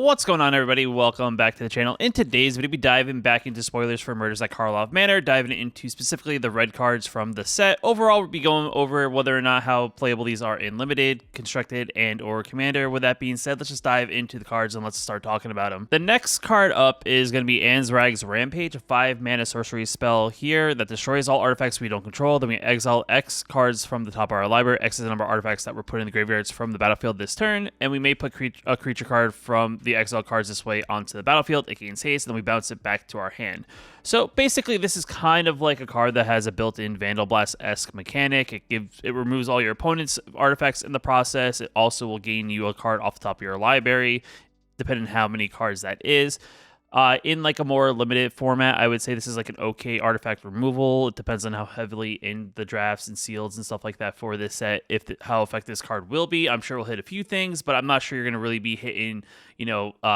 What's going on, everybody? Welcome back to the channel. In today's video, we'll be diving back into spoilers for Murders at Karlov Manor, diving into specifically the red cards from the set. Overall, we'll be going over whether or not how playable these are in Limited, Constructed, and or Commander. With that being said, let's just dive into the cards and let's start talking about them. The next card up is going to be Ansrag's Rampage, a 5-mana sorcery spell here that destroys all artifacts we don't control. Then we exile X cards from the top of our library. X is the number of artifacts that were put in the graveyards from the battlefield this turn, and we may put a creature card from the exile cards this way onto the battlefield. It gains haste, and then we bounce it back to our hand. So basically, this is kind of like a card that has a built-in Vandal Blast-esque mechanic. It removes all your opponent's artifacts in the process. It also will gain you a card off the top of your library, depending on how many cards that is. In like a more limited format, I would say this is like an okay artifact removal. It depends on how heavily in the drafts and seals and stuff like that for this set, how effective this card will be. I'm sure we'll hit a few things, but I'm not sure you're going to really be hitting,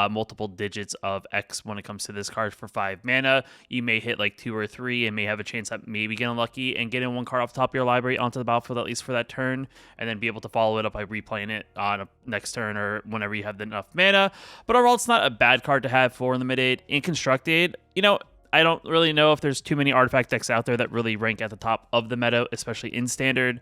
multiple digits of X when it comes to this card for 5 mana. You may hit like 2 or 3 and may have a chance at maybe getting lucky and getting one card off the top of your library onto the battlefield, at least for that turn, and then be able to follow it up by replaying it on a next turn or whenever you have enough mana. But overall, it's not a bad card to have for Limited. In Constructed, I don't really know if there's too many artifact decks out there that really rank at the top of the meta, especially in Standard.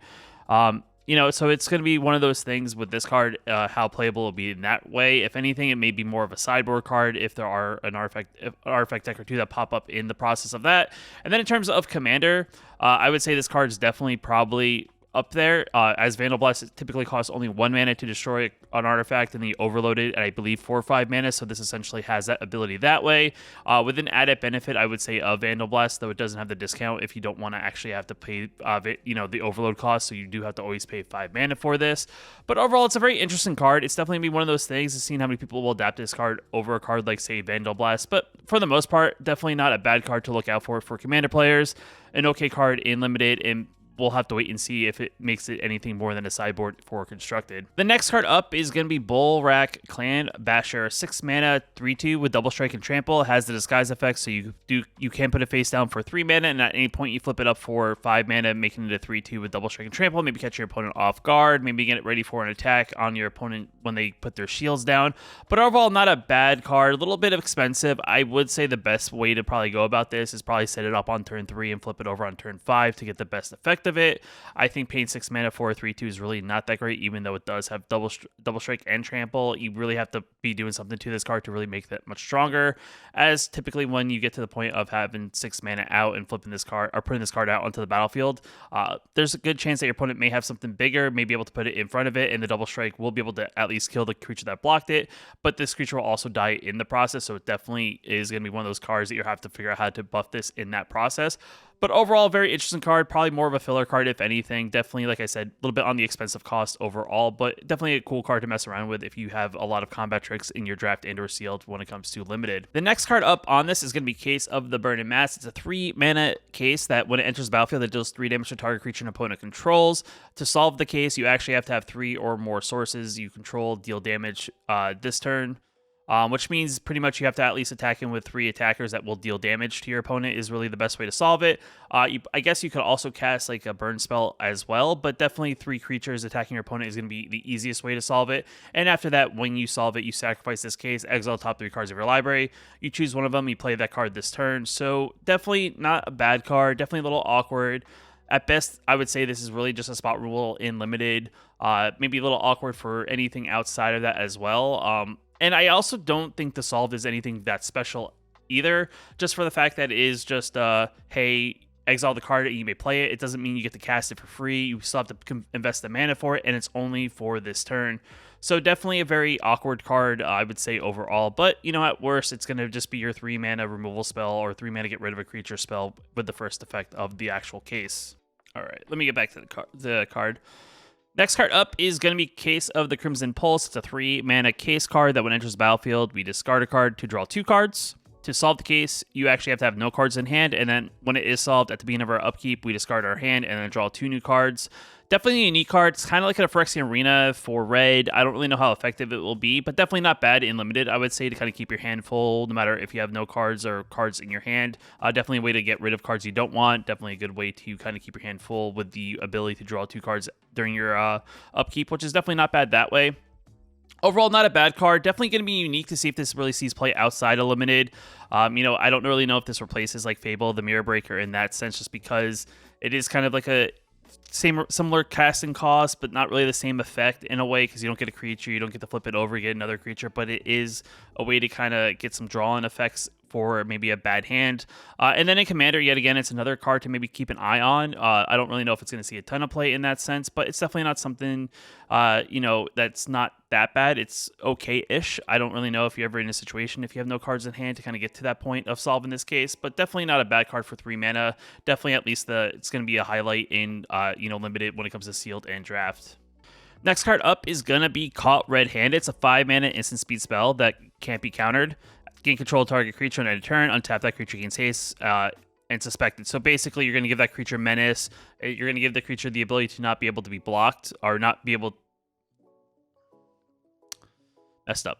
So it's going to be one of those things with this card, how playable it will be in that way. If anything, it may be more of a sideboard card if there are an artifact deck or two that pop up in the process of that. And then in terms of Commander, I would say this card is definitely probably up there. As Vandal Blast, it typically costs only 1 mana to destroy an artifact, and then you overload it at, I believe, 4 or 5 mana, so this essentially has that ability that way. With an added benefit, I would say, of Vandal Blast, though it doesn't have the discount if you don't want to actually have to pay the overload cost, so you do have to always pay 5 mana for this. But overall, it's a very interesting card. It's definitely going to be one of those things, seeing how many people will adapt this card over a card like, say, Vandal Blast. But for the most part, definitely not a bad card to look out for Commander players. An okay card in Limited, and we'll have to wait and see if it makes it anything more than a sideboard for Constructed. The next card up is going to be Bullrack Clan Basher, 6 mana, 3/2 with double strike and trample. It has the disguise effect, so you can put it face down for 3 mana, and at any point you flip it up for 5 mana, making it a 3/2 with double strike and trample. Maybe catch your opponent off guard, maybe get it ready for an attack on your opponent when they put their shields down. But overall, not a bad card. A little bit expensive. I would say the best way to probably go about this is probably set it up on turn 3 and flip it over on turn 5 to get the best effect of it. I think paying 6 mana for a 3/2 is really not that great, even though it does have double strike and trample. You really have to be doing something to this card to really make that much stronger, as typically when you get to the point of having 6 mana out and flipping this card or putting this card out onto the battlefield, there's a good chance that your opponent may have something bigger, may be able to put it in front of it, and the double strike will be able to at least kill the creature that blocked it, but this creature will also die in the process, so it definitely is going to be one of those cards that you have to figure out how to buff this in that process. But overall, very interesting card, probably more of a filler card if anything. Definitely, like I said, a little bit on the expensive cost overall, but definitely a cool card to mess around with if you have a lot of combat tricks in your draft and or sealed when it comes to Limited. The next card up on this is going to be Case of the Burning Mass. It's a 3 mana case that when it enters the battlefield, it deals 3 damage to target creature an opponent controls. To solve the case, you actually have to have 3 or more sources you control deal damage this turn. Which means pretty much you have to at least attack him with 3 attackers that will deal damage to your opponent is really the best way to solve it. I guess you could also cast like a burn spell as well, but definitely 3 creatures attacking your opponent is going to be the easiest way to solve it. And after that, when you solve it, you sacrifice this case, exile top 3 cards of your library. You choose one of them, you play that card this turn. So definitely not a bad card, definitely a little awkward. At best, I would say this is really just a spot rule in Limited. Maybe a little awkward for anything outside of that as well. And I also don't think the solve is anything that special either, just for the fact that it is just, hey, exile the card and you may play it. It doesn't mean you get to cast it for free. You still have to invest the mana for it, and it's only for this turn. So definitely a very awkward card, I would say, overall. But, at worst, it's going to just be your 3 mana removal spell or 3 mana get rid of a creature spell with the first effect of the actual case. All right, let me get back to the card. Next card up is going to be Case of the Crimson Pulse. It's a 3 mana case card that when it enters the battlefield, we discard a card to draw 2 cards. To solve the case, you actually have to have no cards in hand, and then when it is solved at the beginning of our upkeep, we discard our hand and then draw 2 new cards. Definitely a unique card. It's kind of like a Phyrexian Arena for red. I don't really know how effective it will be, but definitely not bad in Limited, I would say, to kind of keep your hand full, no matter if you have no cards or cards in your hand. Definitely a way to get rid of cards you don't want. Definitely a good way to kind of keep your hand full with the ability to draw 2 cards during your upkeep, which is definitely not bad that way. Overall, not a bad card. Definitely going to be unique to see if this really sees play outside of limited. I don't really know if this replaces like Fable, the Mirror Breaker in that sense, just because it is kind of like a similar casting cost, but not really the same effect in a way, because you don't get a creature, you don't get to flip it over, you get another creature, but it is a way to kind of get some draw-in effects for maybe a bad hand. And then in Commander, yet again, it's another card to maybe keep an eye on. I don't really know if it's going to see a ton of play in that sense, but it's definitely not something, that's not that bad. It's okay-ish. I don't really know if you're ever in a situation if you have no cards in hand to kind of get to that point of solving this case, but definitely not a bad card for 3 mana. Definitely at least it's going to be a highlight in, limited when it comes to sealed and draft. Next card up is going to be Caught Red-Handed. It's a 5-mana instant speed spell that can't be countered. Gain control of target creature on end of turn. Untap that creature, gains haste, and suspected. So basically, you're going to give that creature menace. You're going to give the creature the ability to not be able to be blocked or not be able... Messed up.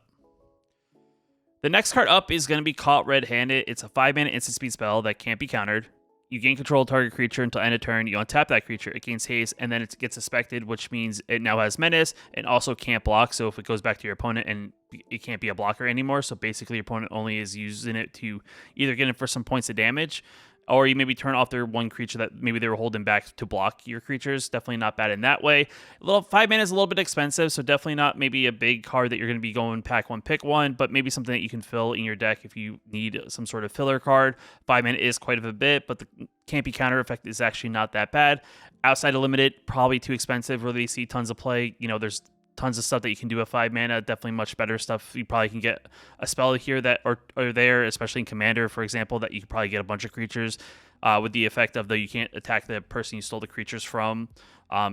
The next card up is going to be Caught Red-Handed. It's a 5-mana instant speed spell that can't be countered. You gain control of target creature until end of turn. You untap that creature. It gains haste, and then it gets suspected, which means it now has menace and also can't block. So if it goes back to your opponent, and it can't be a blocker anymore. So basically, your opponent only is using it to either get it for some points of damage, or you maybe turn off their one creature that maybe they were holding back to block your creatures. Definitely not bad in that way. 5 mana is a little bit expensive, so definitely not maybe a big card that you're going to be going pack one, pick one, but maybe something that you can fill in your deck if you need some sort of filler card. 5 mana is quite a bit, but the can't be counter effect is actually not that bad. Outside of limited, probably too expensive. Really see tons of play. There's tons of stuff that you can do at 5 mana. Definitely much better stuff. You probably can get a spell here that or there, especially in Commander, for example, that you could probably get a bunch of creatures with the effect of you can't attack the person you stole the creatures from.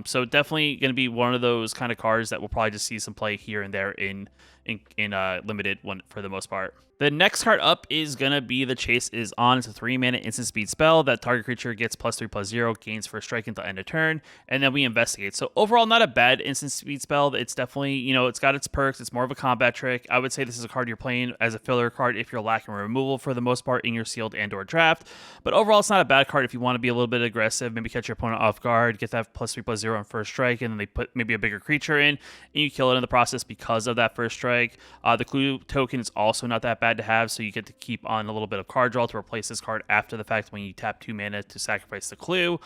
So definitely going to be one of those kind of cards that will probably just see some play here and there in limited one for the most part. The next card up is going to be the Chase is On. It's a 3-mana instant speed spell that target creature gets +3/+0, gains first strike until end of turn, and then we investigate. So overall, not a bad instant speed spell. It's definitely, it's got its perks. It's more of a combat trick. I would say this is a card you're playing as a filler card if you're lacking removal for the most part in your sealed and or draft. But overall, it's not a bad card if you want to be a little bit aggressive, maybe catch your opponent off guard, get that +3/+0 on first strike, and then they put maybe a bigger creature in, and you kill it in the process because of that first strike. The clue token is also not that bad to have, so you get to keep on a little bit of card draw to replace this card after the fact when you tap 2 mana to sacrifice the clue.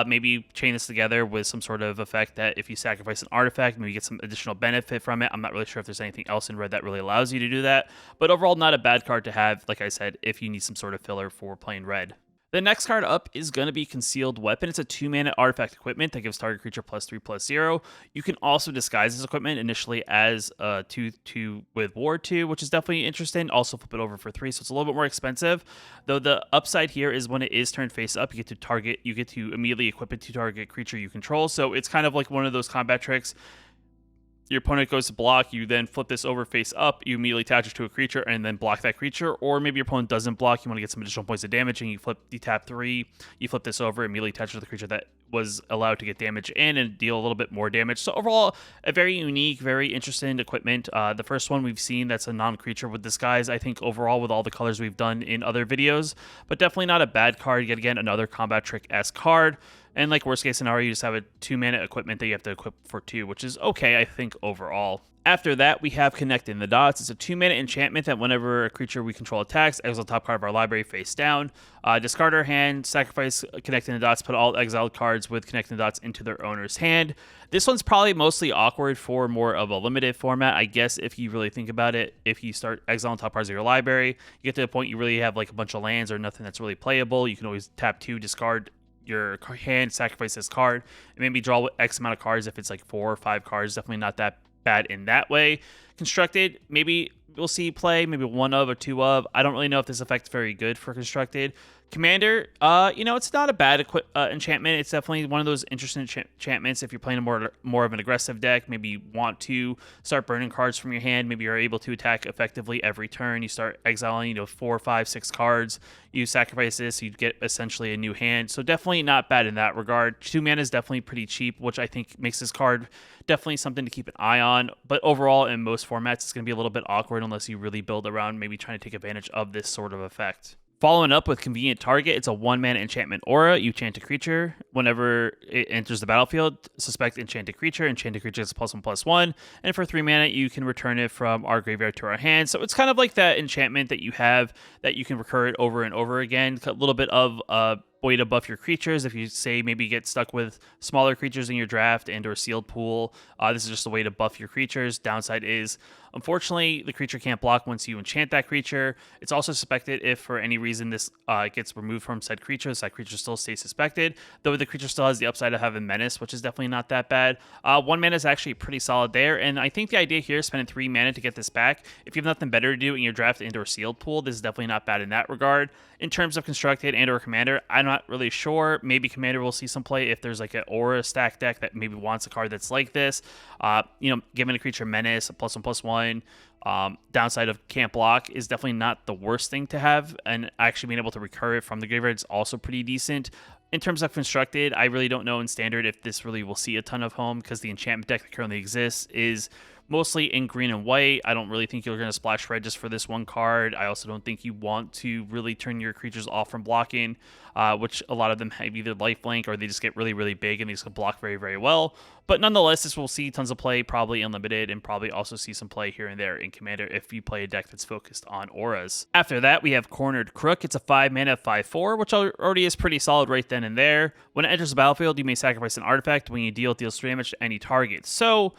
Maybe chain this together with some sort of effect that if you sacrifice an artifact, maybe you get some additional benefit from it. I'm not really sure if there's anything else in red that really allows you to do that, but overall, not a bad card to have, like I said, if you need some sort of filler for playing red. The next card up is going to be Concealed Weapon. It's a 2-mana artifact equipment that gives target creature +3/+0. You can also disguise this equipment initially as a 2/2 with Ward 2, which is definitely interesting. Also flip it over for 3, so it's a little bit more expensive. Though the upside here is when it is turned face up, you get to immediately equip it to target creature you control. So it's kind of like one of those combat tricks. Your opponent goes to block, you then flip this over face up, you immediately attach it to a creature and then block that creature. Or maybe your opponent doesn't block, you want to get some additional points of damage, and you tap 3, you flip this over, immediately attach it to the creature that was allowed to get damage in and deal a little bit more damage. So overall, a very unique, very interesting equipment. The first one we've seen that's a non-creature with disguise, I think overall with all the colors we've done in other videos, but definitely not a bad card. Yet again, another combat trick-esque card. And like worst case scenario, you just have a 2-mana equipment that you have to equip for 2, which is okay, I think, overall. After that, we have Connecting the Dots. It's a 2-mana enchantment that whenever a creature we control attacks, exile the top card of our library face down. Discard our hand, sacrifice Connecting the Dots, put all exiled cards with Connecting the Dots into their owner's hand. This one's probably mostly awkward for more of a limited format, I guess, if you really think about it. If you start exiling top cards of your library, you get to the point you really have like a bunch of lands or nothing that's really playable. You can always tap 2, discard your hand, sacrifice this card, and maybe draw X amount of cards if it's like 4 or 5 cards. Definitely not that bad in that way. Constructed, maybe we'll see play, maybe 1 of or 2 of. I don't really know if this effect's very good for Constructed. Commander, it's not a bad enchantment. It's definitely one of those interesting enchantments if you're playing a more of an aggressive deck. Maybe you want to start burning cards from your hand. Maybe you're able to attack effectively every turn. You start exiling, 4, 5, 6 cards. You sacrifice this, you get essentially a new hand. So definitely not bad in that regard. 2 mana is definitely pretty cheap, which I think makes this card definitely something to keep an eye on. But overall, in most formats, it's going to be a little bit awkward unless you really build around maybe trying to take advantage of this sort of effect. Following up with Convenient Target, it's a 1-mana enchantment aura. You enchant a creature. Whenever it enters the battlefield, suspect enchanted creature. Enchanted creature is +1/+1. And for 3 mana, you can return it from our graveyard to our hand. So it's kind of like that enchantment that you have that you can recur it over and over again. A little bit of a way to buff your creatures. If you say maybe get stuck with smaller creatures in your draft and or sealed pool, this is just a way to buff your creatures. Downside is, unfortunately, the creature can't block once you enchant that creature. It's also suspected if for any reason this gets removed from said creature, so that creature still stays suspected, though the creature still has the upside of having menace, which is definitely not that bad. 1 mana is actually pretty solid there, and I think the idea here is spending 3 mana to get this back. If you have nothing better to do in your draft and or sealed pool, this is definitely not bad in that regard. In terms of constructed and or commander, I'm not really sure. Maybe commander will see some play if there's like an aura stack deck that maybe wants a card that's like this. Giving a creature menace, a +1/+1. Downside of can't block is definitely not the worst thing to have, and actually being able to recur it from the graveyard is also pretty decent. In terms of constructed, I really don't know in standard if this really will see a ton of home, because the enchantment deck that currently exists is mostly in green and white. I don't really think you're going to splash red just for this one card. I also don't think you want to really turn your creatures off from blocking, which a lot of them have either lifelink or they just get really, really big and they just can block very, very well. But nonetheless, this will see tons of play, probably unlimited, and probably also see some play here and there in Commander if you play a deck that's focused on auras. After that, we have Cornered Crook. It's a 5-mana 5/4, which already is pretty solid right then and there. When it enters the battlefield, you may sacrifice an artifact. When you deal, it deals 3 damage to any target. So,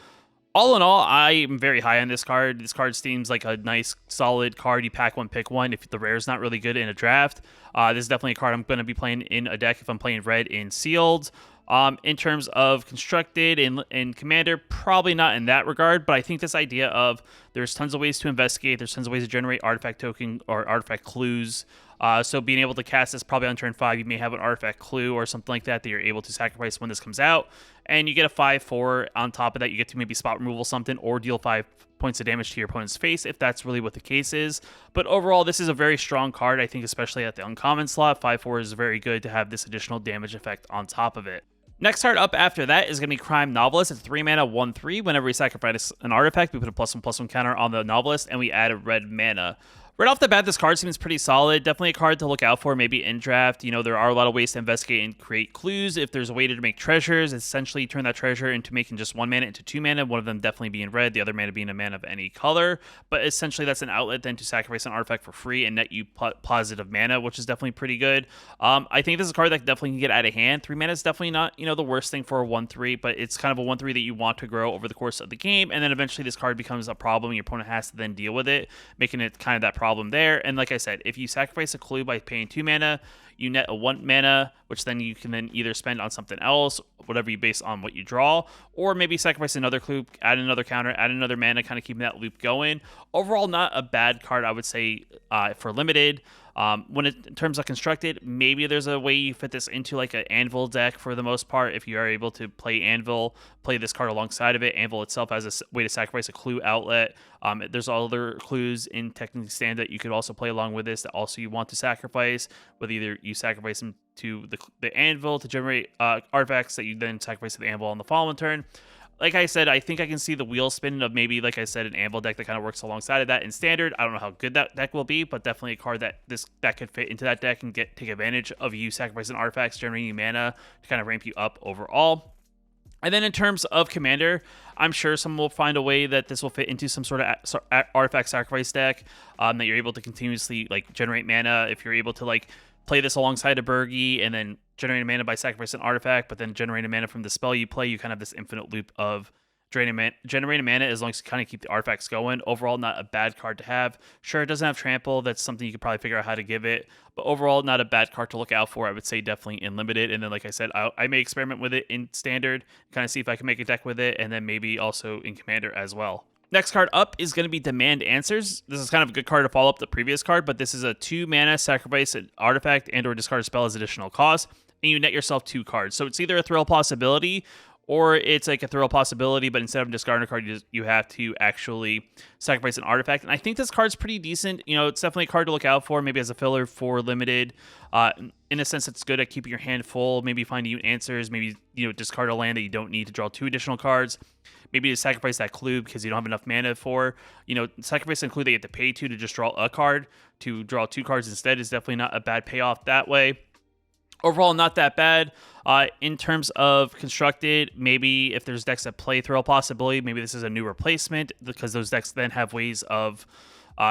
all in all, I am very high on this card. This card seems like a nice, solid card. You pack one, pick one. If the rare is not really good in a draft, this is definitely a card I'm going to be playing in a deck if I'm playing red in sealed. In terms of constructed and commander, probably not in that regard, but I think this idea of there's tons of ways to investigate, there's tons of ways to generate artifact token or artifact clues. So being able to cast this probably on turn 5, you may have an artifact clue or something like that you're able to sacrifice when this comes out. And you get a 5/4 on top of that. You get to maybe spot removal something or deal 5 points of damage to your opponent's face if that's really what the case is. But overall, this is a very strong card, I think, especially at the uncommon slot. 5/4 is very good to have this additional damage effect on top of it. Next card up after that is going to be Crime Novelist. It's 3 mana, 1/3. Whenever we sacrifice an artifact, we put a +1/+1 counter on the Novelist, and we add a red mana. Right off the bat, this card seems pretty solid. Definitely a card to look out for, maybe in draft. There are a lot of ways to investigate and create clues. If there's a way to make treasures, essentially turn that treasure into making just 1 mana into 2 mana, one of them definitely being red, the other mana being a mana of any color. But essentially, that's an outlet then to sacrifice an artifact for free and net you positive mana, which is definitely pretty good. I think this is a card that definitely can get out of hand. 3 mana is definitely not, the worst thing for a 1/3, but it's kind of a 1/3 that you want to grow over the course of the game. And then eventually this card becomes a problem. Your opponent has to then deal with it, making it kind of that problem there. And like I said, if you sacrifice a clue by paying 2 mana, you net a 1 mana, which then you can then either spend on something else, whatever you base on what you draw, or maybe sacrifice another clue, add another counter, add another mana, kind of keeping that loop going. Overall, not a bad card, I would say, for limited. In terms of constructed, maybe there's a way you fit this into like an Anvil deck for the most part. If you are able to play Anvil, play this card alongside of it. Anvil itself has a way to sacrifice a clue outlet. There's other clues in technically stand that you could also play along with this that also you want to sacrifice, whether either you sacrifice them to the Anvil to generate artifacts that you then sacrifice to the Anvil on the following turn. Like I said, I think I can see the wheel spinning of maybe, like I said, an Anvil deck that kind of works alongside of that in standard. I don't know how good that deck will be, but definitely a card that could fit into that deck and take advantage of you sacrificing artifacts, generating mana to kind of ramp you up overall. And then in terms of commander, I'm sure someone will find a way that this will fit into some sort of artifact sacrifice deck that you're able to continuously generate mana. If you're able to play this alongside a Burgi and then generate a mana by sacrificing an artifact, but then generate a mana from the spell you play, you kind of have this infinite loop of generating mana as long as you kind of keep the artifacts going. Overall, not a bad card to have. Sure, it doesn't have trample. That's something you could probably figure out how to give it. But overall, not a bad card to look out for. I would say definitely in limited. And then, like I said, I may experiment with it in standard, kind of see if I can make a deck with it, and then maybe also in commander as well. Next card up is going to be Demand Answers. This is kind of a good card to follow up the previous card, but this is a 2 mana sacrifice an artifact and or discard a spell as additional cost, and you net yourself 2 cards. So it's either a Thrill Possibility or it's like a throw possibility, but instead of discarding a card, you have to actually sacrifice an artifact. And I think this card's pretty decent. You know, it's definitely a card to look out for, maybe as a filler for limited. In a sense, it's good at keeping your hand full, maybe finding you answers, maybe, you know, discard a land that you don't need to draw 2 additional cards. Maybe to sacrifice that clue because you don't have enough mana for, you know, sacrifice a clue that you have to pay to just draw a card. To draw 2 cards instead is definitely not a bad payoff that way. Overall, not that bad. In terms of constructed, maybe if there's decks that play throw possibility, maybe this is a new replacement because those decks then have ways of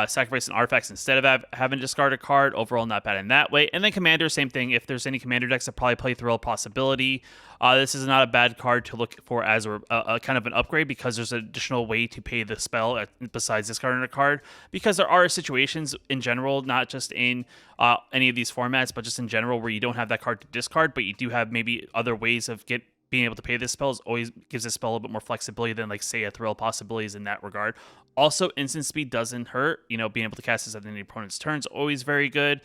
sacrificing artifacts instead of having to discard a card. Overall, not bad in that way. And then Commander, same thing. If there's any Commander decks that probably play throw possibility, this is not a bad card to look for as a kind of an upgrade because there's an additional way to pay the spell besides discarding a card. Because there are situations in general, not just in any of these formats, but just in general where you don't have that card to discard, but you do have maybe other ways of being able to pay this spell always gives this spell a little bit more flexibility than, like, say, a thrill possibilities in that regard. Also, instant speed doesn't hurt. You know, being able to cast this at any opponent's turn is always very good.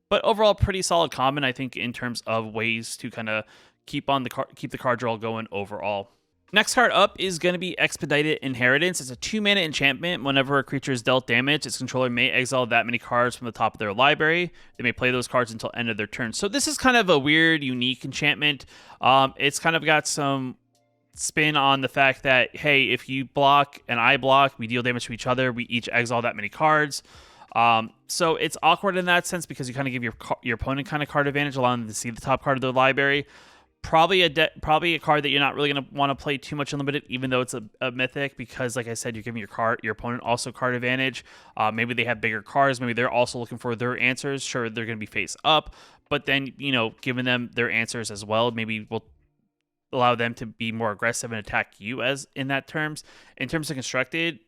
But overall, pretty solid common, I think, in terms of ways to kind of keep the card draw going overall. Next card up is going to be Expedited Inheritance. It's a 2-mana enchantment. Whenever a creature is dealt damage, its controller may exile that many cards from the top of their library. They may play those cards until end of their turn. So this is kind of a weird, unique enchantment. It's kind of got some spin on the fact that, hey, if you block and I block, we deal damage to each other. We each exile that many cards. So it's awkward in that sense because you kind of give your opponent kind of card advantage, allowing them to see the top card of their library. Probably a card that you're not really going to want to play too much unlimited, even though it's a mythic, because like I said, you're giving your opponent also card advantage. Maybe they have bigger cards. Maybe they're also looking for their answers. Sure, they're going to be face up, but then, you know, giving them their answers as well, maybe will allow them to be more aggressive and attack you as in that terms. In terms of constructed,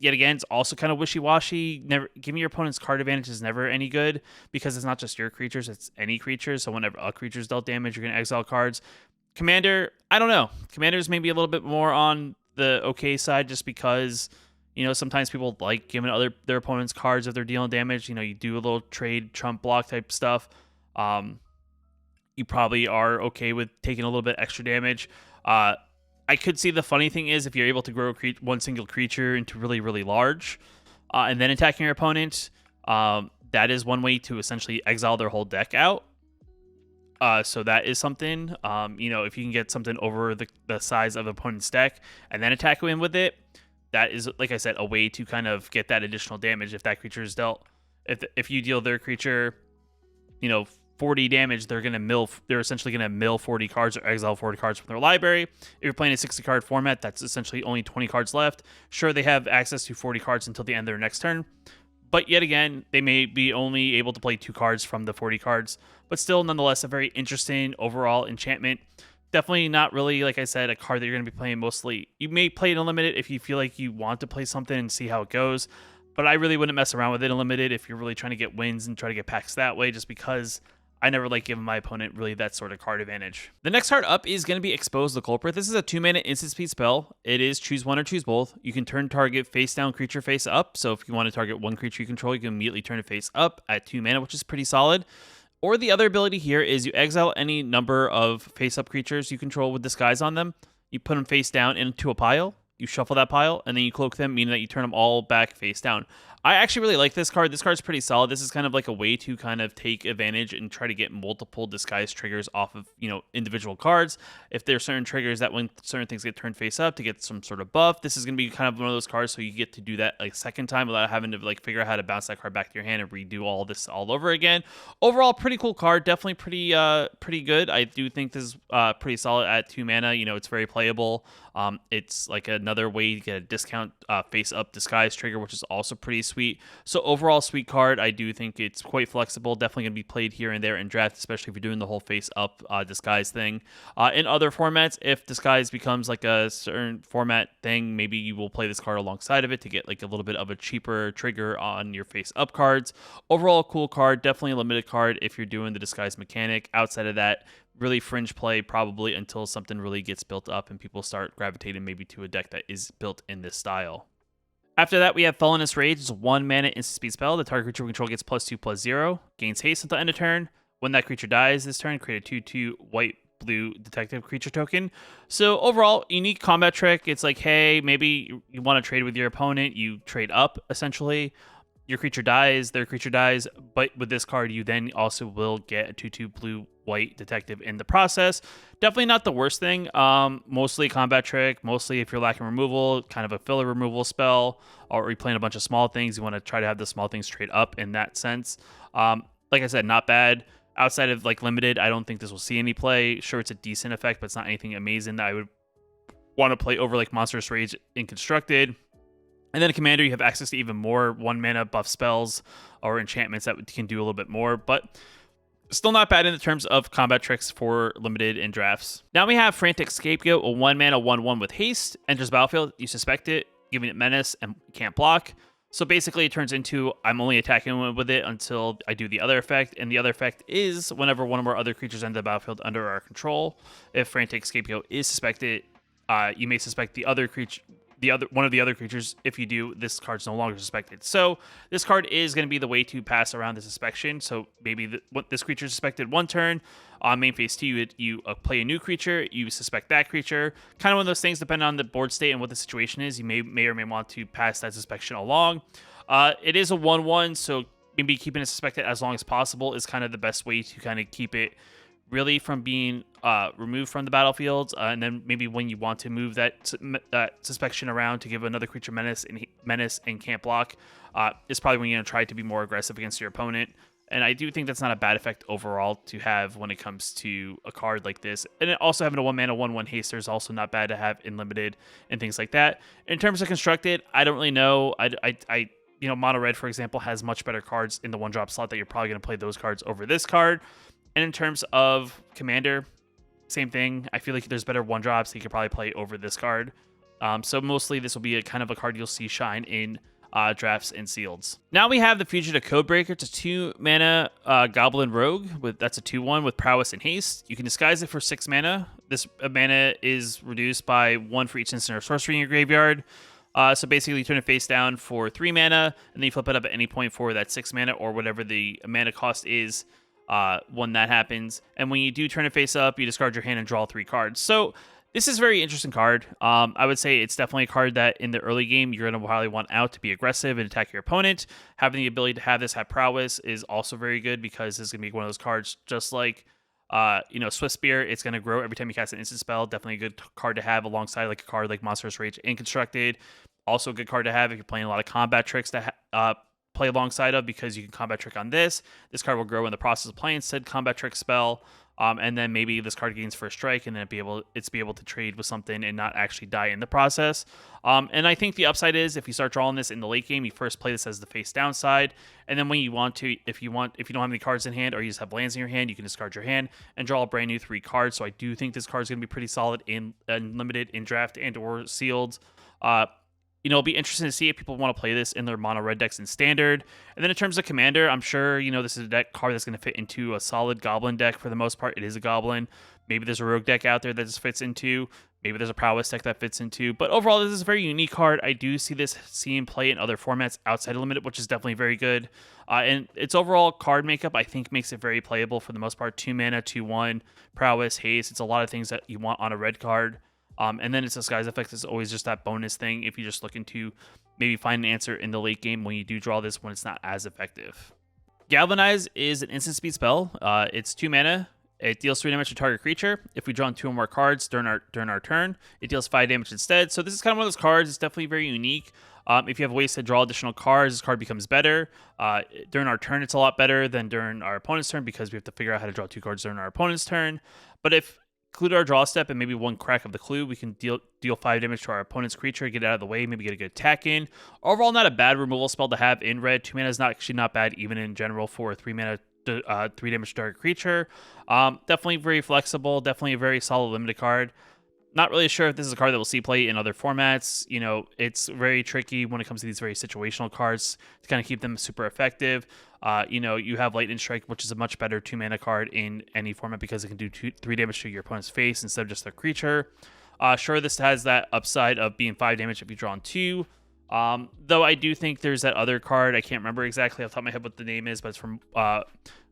yet again, it's also kind of wishy-washy. Never giving your opponent's card advantage is never any good because it's not just your creatures, it's any creatures. So whenever a creature's dealt damage, you're going to exile cards. Commander, I don't know. Commander's maybe a little bit more on the okay side just because, you know, sometimes people like giving their opponent's cards if they're dealing damage. You know, you do a little trade, trump block type stuff. You probably are okay with taking a little bit extra damage. I could see the funny thing is if you're able to grow one single creature into really, really large and then attacking your opponent, that is one way to essentially exile their whole deck out. So that is something, you know, if you can get something over the size of the opponent's deck and then attack him with it, that is, like I said, a way to kind of get that additional damage if that creature is dealt. If you deal their creature, you know, 40 damage, they're essentially going to mill 40 cards or exile 40 cards from their library. If you're playing a 60 card format, that's essentially only 20 cards left. Sure, they have access to 40 cards until the end of their next turn, but yet again, they may be only able to play 2 cards from the 40 cards, but still, nonetheless, a very interesting overall enchantment. Definitely not really, like I said, a card that you're going to be playing mostly. You may play it unlimited if you feel like you want to play something and see how it goes, but I really wouldn't mess around with it unlimited if you're really trying to get wins and try to get packs that way, just because I never like giving my opponent really that sort of card advantage. The next card up is going to be Expose the Culprit. This is a 2-mana instant speed spell. It is choose one or choose both. You can turn target face down creature face up. So if you want to target one creature you control, you can immediately turn it face up at 2 mana, which is pretty solid. Or the other ability here is you exile any number of face up creatures you control with Disguise on them. You put them face down into a pile. You shuffle that pile, and then you cloak them, meaning that you turn them all back face down. I actually really like this card. This card's pretty solid. This is kind of like a way to kind of take advantage and try to get multiple disguise triggers off of, you know, individual cards. If there are certain triggers that when certain things get turned face up to get some sort of buff, this is going to be kind of one of those cards so you get to do that like second time without having to like figure out how to bounce that card back to your hand and redo all this all over again. Overall, pretty cool card. Definitely pretty good. I do think this is pretty solid at 2 mana. You know, it's very playable. It's like another way to get a discount face up disguise trigger, which is also pretty sweet. So overall, sweet card. I do think it's quite flexible. Definitely going to be played here and there in draft, especially if you're doing the whole face up disguise thing. In other formats, if disguise becomes like a certain format thing, maybe you will play this card alongside of it to get like a little bit of a cheaper trigger on your face up cards. Overall, cool card. Definitely a limited card if you're doing the disguise mechanic. Outside of that, really fringe play probably until something really gets built up and people start gravitating maybe to a deck that is built in this style. After that, we have Felonious Rage. It's a 1-mana instant speed spell. The target creature we control gets +2/+0. Gains haste until end of turn. When that creature dies this turn, create a 2/2 white blue detective creature token. So overall, unique combat trick. It's like, hey, maybe you want to trade with your opponent. You trade up, essentially. Your creature dies, their creature dies, but with this card, you then also will get a 2/2 blue-white detective in the process. Definitely not the worst thing. Mostly combat trick, mostly if you're lacking removal, kind of a filler removal spell, or you're playing a bunch of small things, you want to try to have the small things trade up in that sense. Like I said, not bad. Outside of like limited, I don't think this will see any play. Sure, it's a decent effect, but it's not anything amazing that I would want to play over like Monstrous Rage in Constructed. And then a commander, you have access to even more 1-mana buff spells or enchantments that can do a little bit more, but still not bad in the terms of combat tricks for limited in drafts. Now we have Frantic Scapegoat, a 1-mana 1/1 with haste, enters battlefield, you suspect it, giving it menace and can't block. So basically it turns into I'm only attacking with it until I do the other effect, and the other effect is whenever one of our other creatures enter the battlefield under our control. If Frantic Scapegoat is suspected, you may suspect the other creature, one of the other creatures. If you do, this card's no longer suspected. So this card is going to be the way to pass around the suspicion. So maybe this creature is suspected one turn. On main phase 2, you play a new creature, you suspect that creature. Kind of one of those things, depending on the board state and what the situation is, you may or may want to pass that suspicion along. It is a 1/1, so maybe keeping it suspected as long as possible is kind of the best way to kind of keep it really from being removed from the battlefield, and then maybe when you want to move that suspicion around to give another creature menace and can't block, is probably when you're going to try to be more aggressive against your opponent. And I do think that's not a bad effect overall to have when it comes to a card like this. And also having a 1-mana 1/1 haster is also not bad to have in limited and things like that. In terms of constructed, I don't really know. Mono red, for example, has much better cards in the 1-drop slot that you're probably going to play those cards over this card. And in terms of commander, same thing. I feel like there's better 1-drops that you could probably play over this card. So mostly this will be a kind of a card you'll see shine in drafts and sealeds. Now we have the Fugitive Codebreaker. It's a 2-mana Goblin Rogue. That's a 2/1 with prowess and haste. You can disguise it for 6 mana. This mana is reduced by 1 for each instant or sorcery in your graveyard. So basically you turn it face down for 3 mana, and then you flip it up at any point for that 6 mana or whatever the mana cost is when that happens. And when you do turn it face up, you discard your hand and draw 3 cards. So this is a very interesting card. I would say it's definitely a card that in the early game you're going to probably want out to be aggressive and attack your opponent. Having the ability to have this have prowess is also very good because this is going to be one of those cards just like Swift Spear. It's going to grow every time you cast an instant spell. Definitely a good card to have alongside like a card like Monstrous Rage and Constructed. Also a good card to have if you're playing a lot of combat tricks to play alongside of, because you can combat trick on this. This card will grow in the process of playing said combat trick spell. And then maybe this card gains first strike, and then be able to trade with something and not actually die in the process. And I think the upside is if you start drawing this in the late game, you first play this as the face down side, and then when you want to, if you don't have any cards in hand or you just have lands in your hand, you can discard your hand and draw a brand new 3 cards. So I do think this card is going to be pretty solid in limited, in draft, and or sealed. It'll be interesting to see if people want to play this in their mono red decks in standard. And then in terms of commander, I'm sure, this is a deck card that's going to fit into a solid goblin deck for the most part. It is a goblin. Maybe there's a rogue deck out there that this fits into. Maybe there's a prowess deck that fits into. But overall, this is a very unique card. I do see this seeing play in other formats outside of limited, which is definitely very good. And its overall card makeup, I think, makes it very playable for the most part. 2 mana, 2/1, prowess, haste. It's a lot of things that you want on a red card. And then its disguise effect is always just that bonus thing if you're just looking to maybe find an answer in the late game when you do draw this when it's not as effective. Galvanize is an instant speed spell. It's 2 mana. It deals 3 damage to target creature. If we draw 2 or more cards during our turn, it deals 5 damage instead. So this is kind of one of those cards. It's definitely very unique. If you have ways to draw additional cards, this card becomes better. During our turn, it's a lot better than during our opponent's turn because we have to figure out how to draw 2 cards during our opponent's turn. But if include our draw step and maybe 1 crack of the clue, we can deal 5 damage to our opponent's creature, get it out of the way, maybe get a good attack in. Overall, not a bad removal spell to have in red. 2 mana is not bad even in general for a 3 mana 3 damage to target creature. Definitely very flexible, definitely a very solid limited card. Not really sure if this is a card that we'll see play in other formats. It's very tricky when it comes to these very situational cards to kind of keep them super effective. You have Lightning Strike, which is a much better 2 mana card in any format because it can do 3 damage to your opponent's face instead of just their creature. Sure, this has that upside of being 5 damage if you draw on 2. Though I do think there's that other card. I can't remember exactly off the top of my head what the name is, but it's from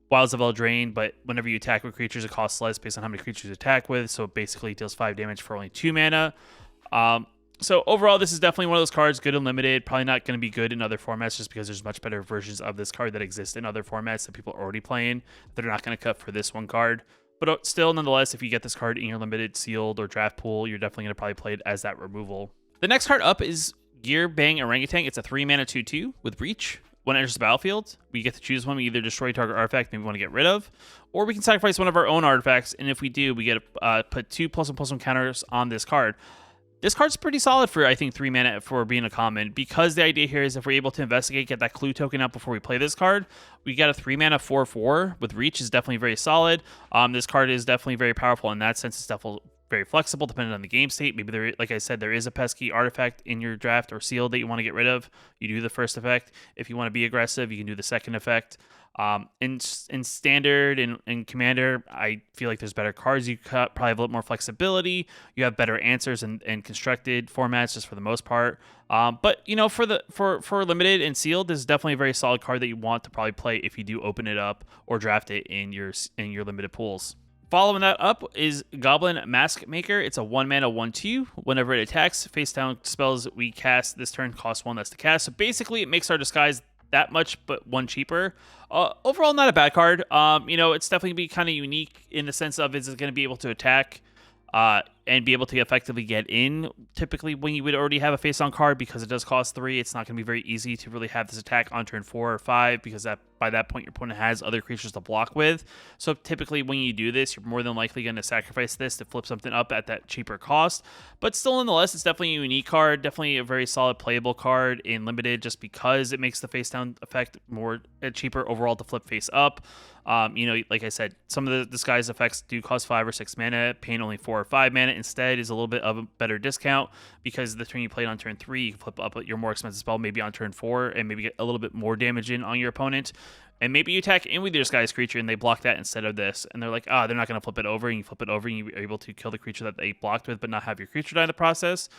Wilds of Eldraine, but whenever you attack with creatures, it costs less based on how many creatures you attack with. So basically, it deals 5 damage for only 2 mana. So overall, this is definitely one of those cards, good and limited. Probably not going to be good in other formats just because there's much better versions of this card that exist in other formats that people are already playing. They're not going to cut for this one card. But still, nonetheless, if you get this card in your limited, sealed, or draft pool, you're definitely going to probably play it as that removal. The next card up is Gear Bang Orangutan. It's a 3-mana 2/2 with Reach. When it enters the battlefield, we get to choose one. We either destroy target artifact maybe we want to get rid of, or we can sacrifice one of our own artifacts, and if we do, we get to put 2+1/+1 counters on this card. This card's pretty solid for, I think, 3 mana for being a common, because the idea here is if we're able to investigate, get that clue token out before we play this card, we got a 3 mana 4/4 with Reach is definitely very solid. This card is definitely very powerful in that sense. It's definitely very flexible depending on the game state. Maybe there, like I said, there is a pesky artifact in your draft or sealed that you want to get rid of. You do the first effect. If you want to be aggressive, you can do the second effect. In standard and commander, I feel like there's better cards. You probably have a little more flexibility. You have better answers and constructed formats just for the most part. But you know, for limited and sealed, this is definitely a very solid card that you want to probably play if you do open it up or draft it in your limited pools. Following that up is Goblin Mask Maker. It's a 1-mana 1/2. Whenever it attacks, face down spells we cast this turn cost 1 less to cast. So basically, it makes our disguise that much, but 1 cheaper. Overall, not a bad card. You know, it's definitely be kind of unique in the sense of it's going to be able to attack and be able to effectively get in. Typically, when you would already have a face-down card, because it does cost 3, it's not going to be very easy to really have this attack on turn 4 or 5, because by that point, your opponent has other creatures to block with. So typically, when you do this, you're more than likely going to sacrifice this to flip something up at that cheaper cost. But still, nonetheless, it's definitely a unique card, definitely a very solid playable card in limited, just because it makes the face-down effect more cheaper overall to flip face up. You know, like I said, some of the disguise effects do cost 5 or 6 mana. Paying only 4 or 5 mana instead is a little bit of a better discount, because the turn you played on turn 3, you can flip up your more expensive spell maybe on turn 4 and maybe get a little bit more damage in on your opponent. And maybe you attack in with your disguised creature and they block that instead of this. And they're like, they're not going to flip it over. And you flip it over and you're able to kill the creature that they blocked with, but not have your creature die in the process.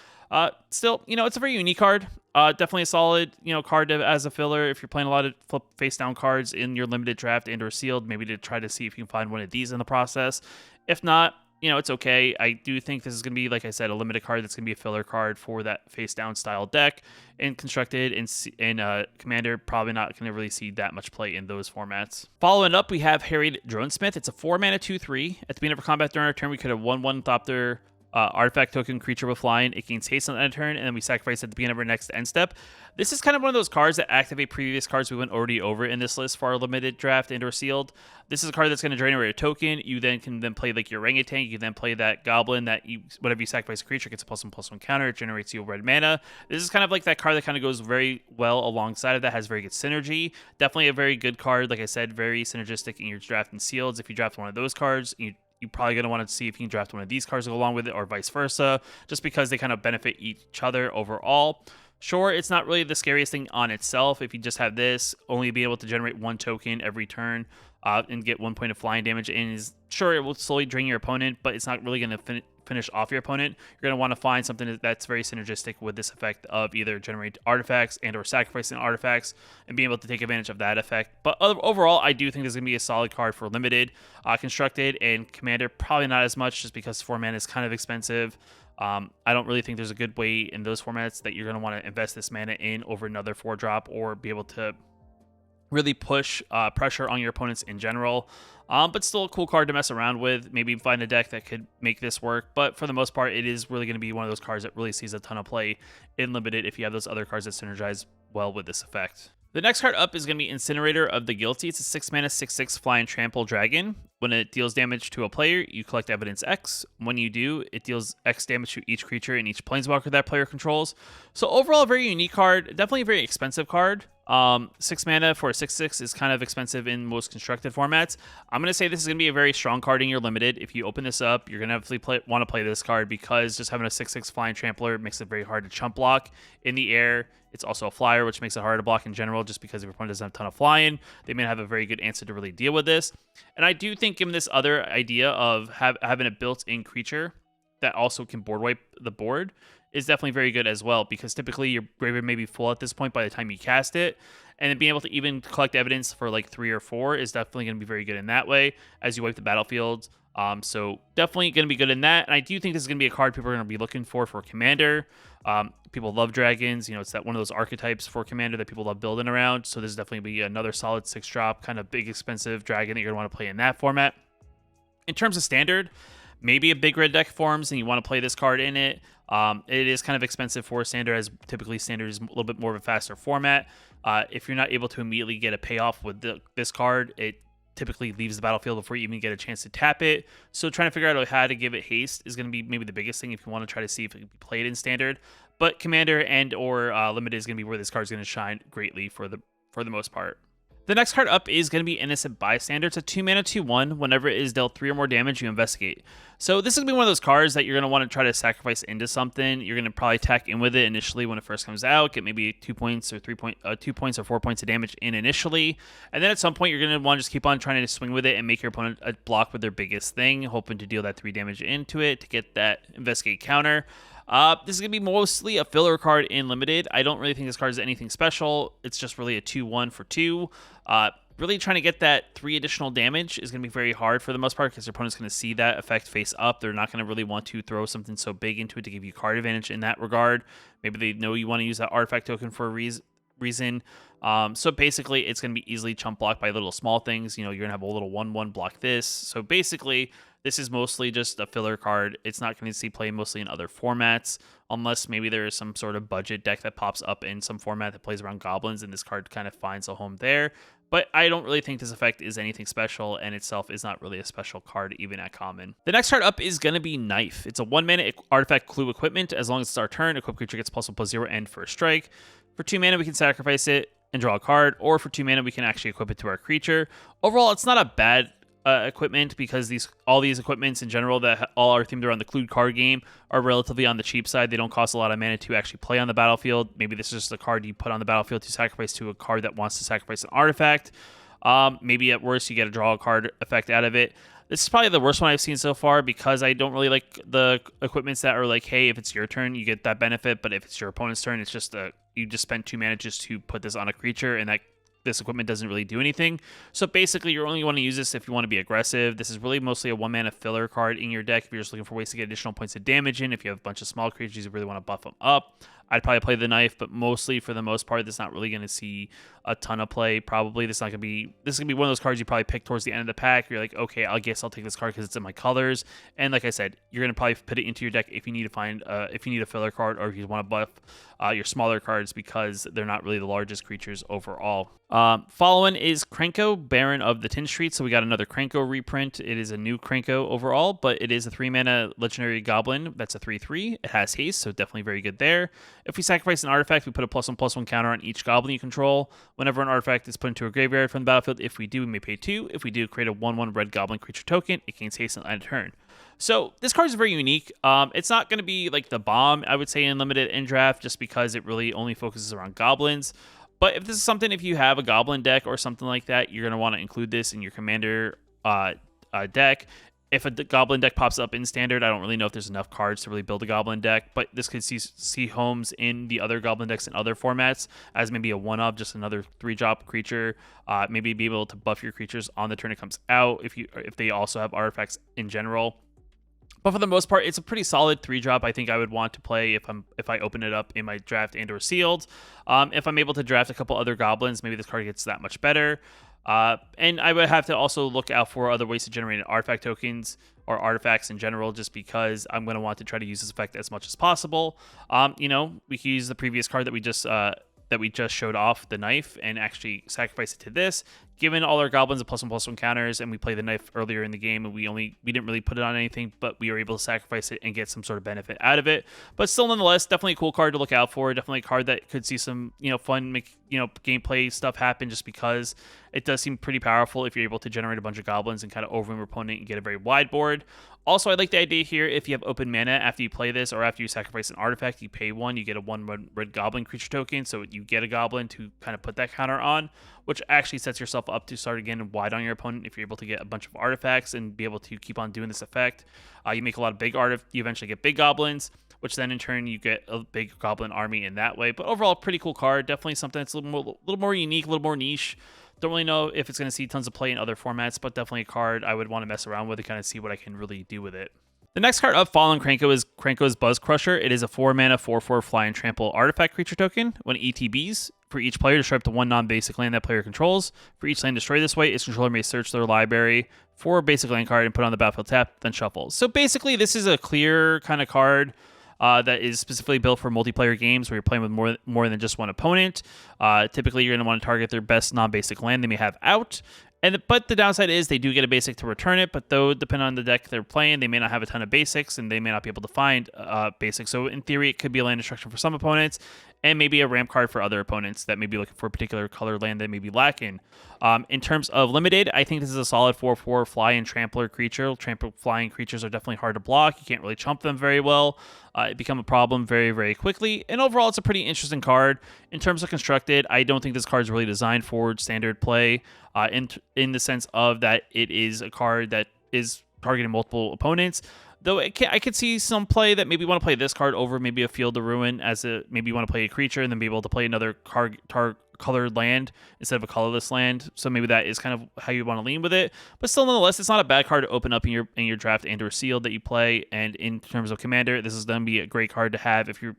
Still, you know, it's a very unique card. Definitely a solid, you know, card as a filler if you're playing a lot of flip face down cards in your limited draft and or sealed, maybe to try to see if you can find one of these in the process. If not, you know, it's okay. I do think this is going to be, like I said, a limited card that's going to be a filler card for that face down style deck. And constructed and commander, probably not going to really see that much play in those formats. Following up, we have Harried Dronesmith. It's a 4-mana 2/3. At the beginning of our combat during our turn, we could have 1/1 Thopter artifact token creature with flying. It gains haste on the end turn, and then we sacrifice at the beginning of our next end step. This is kind of one of those cards that activate previous cards we went already over in this list for our limited draft and or sealed. This is a card that's going to generate a token. You then can play like your orangutan. You can then play that goblin that whenever you sacrifice a creature, gets a +1/+1 counter. It generates you red mana. This is kind of like that card that kind of goes very well alongside of that, has very good synergy. Definitely a very good card. Like I said, very synergistic in your draft and sealeds. If you draft one of those cards, you're probably going to want to see if you can draft one of these cards to go along with it, or vice versa, just because they kind of benefit each other overall. Sure, it's not really the scariest thing on itself. If you just have this, only be able to generate 1 token every turn and get 1 point of flying damage, and sure, it will slowly drain your opponent, but it's not really going to finish off your opponent. You're going to want to find something that's very synergistic with this effect of either generate artifacts and or sacrificing artifacts and being able to take advantage of that effect. But overall, I do think this is going to be a solid card for limited. Constructed and commander, probably not as much, just because 4 mana is kind of expensive. I don't really think there's a good way in those formats that you're going to want to invest this mana in over another 4-drop or be able to really push pressure on your opponents in general. But still a cool card to mess around with. Maybe find a deck that could make this work. But for the most part, it is really going to be one of those cards that really sees a ton of play in limited if you have those other cards that synergize well with this effect. The next card up is going to be Incinerator of the Guilty. It's a 6-mana 6/6 fly and trample dragon. When it deals damage to a player, you collect evidence X. When you do, it deals X damage to each creature and each planeswalker that player controls. So overall, a very unique card. Definitely a very expensive card. 6 mana for a 6/6 is kind of expensive in most constructed formats. I'm going to say this is going to be a very strong card in your limited. If you open this up, you're going to want to play this card, because just having a 6/6 flying trampler makes it very hard to chump block in the air. It's also a flyer, which makes it hard to block in general, just because if your opponent doesn't have a ton of flying, they may have a very good answer to really deal with this. And I do think, given this other idea of having a built-in creature that also can board wipe the board, is definitely very good as well, because typically your graveyard may be full at this point by the time you cast it. And then being able to even collect evidence for like 3 or 4 is definitely going to be very good in that way as you wipe the battlefield. So definitely going to be good in that. And I do think this is going to be a card people are going to be looking for Commander. People love dragons. You know, it's that one of those archetypes for Commander that people love building around. So this is definitely going to be another solid 6-drop, kind of big, expensive dragon that you're going to want to play in that format. In terms of Standard, maybe a big red deck forms and you want to play this card in it. It is kind of expensive for Standard, as typically Standard is a little bit more of a faster format. If you're not able to immediately get a payoff with this card, it typically leaves the battlefield before you even get a chance to tap it. So trying to figure out how to give it haste is going to be maybe the biggest thing if you want to try to see if it can be played in Standard. But Commander and or Limited is going to be where this card is going to shine greatly for the most part. The next card up is going to be Innocent Bystander. It's a 2-mana 2/1. Whenever it is dealt 3 or more damage, you investigate. So this is going to be one of those cards that you're going to want to try to sacrifice into something. You're going to probably tack in with it initially when it first comes out, get maybe 2 points or 2 points or 4 points of damage in initially. And then at some point, you're going to want to just keep on trying to swing with it and make your opponent a block with their biggest thing, hoping to deal that 3 damage into it to get that investigate counter. This is going to be mostly a filler card in Limited. I don't really think this card is anything special. It's just really a 2/1 for 2. Really trying to get that 3 additional damage is going to be very hard for the most part, because your opponent's going to see that effect face up. They're not going to really want to throw something so big into it to give you card advantage in that regard. Maybe they know you want to use that artifact token for a reason. So basically, it's going to be easily chump blocked by little small things. You know, you're going to have a little 1/1 block this. So basically, this is mostly just a filler card. It's not going to see play mostly in other formats, unless maybe there is some sort of budget deck that pops up in some format that plays around goblins, and this card kind of finds a home there. But I don't really think this effect is anything special, and itself is not really a special card, even at common. The next card up is going to be Knife. It's a 1-mana artifact clue equipment. As long as it's our turn, equipped creature gets +1/+0 and first strike. For 2 mana, we can sacrifice it and draw a card, or for 2 mana, we can actually equip it to our creature. Overall, it's not a bad equipment, because all these equipments in general that all are themed around the clued card game are relatively on the cheap side. They don't cost a lot of mana to actually play on the battlefield. Maybe this is just a card you put on the battlefield to sacrifice to a card that wants to sacrifice an artifact. Maybe at worst you get a draw a card effect out of it. This is probably the worst one I've seen so far, because I don't really like the equipments that are like, hey, if it's your turn, you get that benefit, but if it's your opponent's turn, it's just you just spent 2 mana just to put this on a creature, and that this equipment doesn't really do anything. So basically, you only want to use this if you want to be aggressive. This is really mostly a 1-mana filler card in your deck if you're just looking for ways to get additional points of damage in. If you have a bunch of small creatures, you really want to buff them up. I'd probably play the Knife, but mostly for the most part, this is not really going to see a ton of play. Probably this is going to be one of those cards you probably pick towards the end of the pack. You're like, okay, I guess I'll take this card because it's in my colors. And like I said, you're going to probably put it into your deck if you need to find if you need a filler card, or if you want to buff your smaller cards, because they're not really the largest creatures overall. Following is Krenko, Baron of the Tin Street. So we got another Krenko reprint. It is a new Krenko overall, but it is a 3-mana legendary goblin. That's a 3/3. It has haste, so definitely very good there. If we sacrifice an artifact, we put a +1/+1 counter on each goblin you control. Whenever an artifact is put into a graveyard from the battlefield, if we do, we may pay 2. If we do, create a 1/1 red goblin creature token. It gains haste on end of turn. So this card is very unique. It's not going to be like the bomb, I would say, in Limited and Draft, just because it really only focuses around goblins. But if this is something, if you have a goblin deck or something like that, you're going to want to include this in your Commander deck. If a goblin deck pops up in Standard, I don't really know if there's enough cards to really build a goblin deck, but this could see homes in the other goblin decks in other formats as maybe a 1-of, just another 3-drop creature. Maybe be able to buff your creatures on the turn it comes out if they also have artifacts in general. But for the most part, it's a pretty solid 3-drop. I think I would want to play if I open it up in my draft and or sealed. If I'm able to draft a couple other goblins, maybe this card gets that much better. And I would have to also look out for other ways to generate artifact tokens or artifacts in general, just because I'm going to want to try to use this effect as much as possible. We could use the previous card that we just showed off, the Knife, and actually sacrifice it to this. Given all our goblins a +1/+1 counters, and we played the Knife earlier in the game, and we didn't really put it on anything, but we were able to sacrifice it and get some sort of benefit out of it. But still, nonetheless, definitely a cool card to look out for. Definitely a card that could see some fun gameplay stuff happen, just because it does seem pretty powerful if you're able to generate a bunch of goblins and kind of overwhelm your opponent and get a very wide board. Also, I like the idea here, if you have open mana after you play this, or after you sacrifice an artifact, you pay 1, you get a 1 red goblin creature token, so you get a goblin to kind of put that counter on, which actually sets yourself up to start again wide on your opponent if you're able to get a bunch of artifacts and be able to keep on doing this effect. You make a lot of you eventually get big goblins. which then in turn you get a big goblin army in that way. But overall, pretty cool card. Definitely something that's a little more unique, a little more niche. Don't really know if it's going to see tons of play in other formats, but definitely a card I would want to mess around with and kind of see what I can really do with it. The next card up following Krenko is Krenko's Buzz Crusher. It is a 4-mana 4/4 fly and trample artifact creature token. When ETBs, for each player, destroy up to one non-basic land that player controls. For each land destroyed this way, its controller may search their library for a basic land card and put it on the battlefield tap, then shuffle. So basically, this is a clear kind of card that is specifically built for multiplayer games where you're playing with more than just one opponent. Typically, you're going to want to target their best non-basic land they may have out. But the downside is they do get a basic to return it, but though depending on the deck they're playing, they may not have a ton of basics, and they may not be able to find basics. So in theory, it could be a land destruction for some opponents, and maybe a ramp card for other opponents that may be looking for a particular color land they may be lacking. In terms of limited, I think this is a solid 4/4 fly and trampler creature. Flying creatures are definitely hard to block. You can't really chump them very well. It become a problem very, very quickly. And overall, it's a pretty interesting card. In terms of constructed, I don't think this card is really designed for standard play in the sense of that it is a card that is targeting multiple opponents. Though I could see some play that maybe want to play this card over maybe a Field of Ruin maybe you want to play a creature and then be able to play another colored land instead of a colorless land. So maybe that is kind of how you want to lean with it. But still, nonetheless, it's not a bad card to open up in your draft and or sealed that you play. And in terms of Commander, this is going to be a great card to have if you're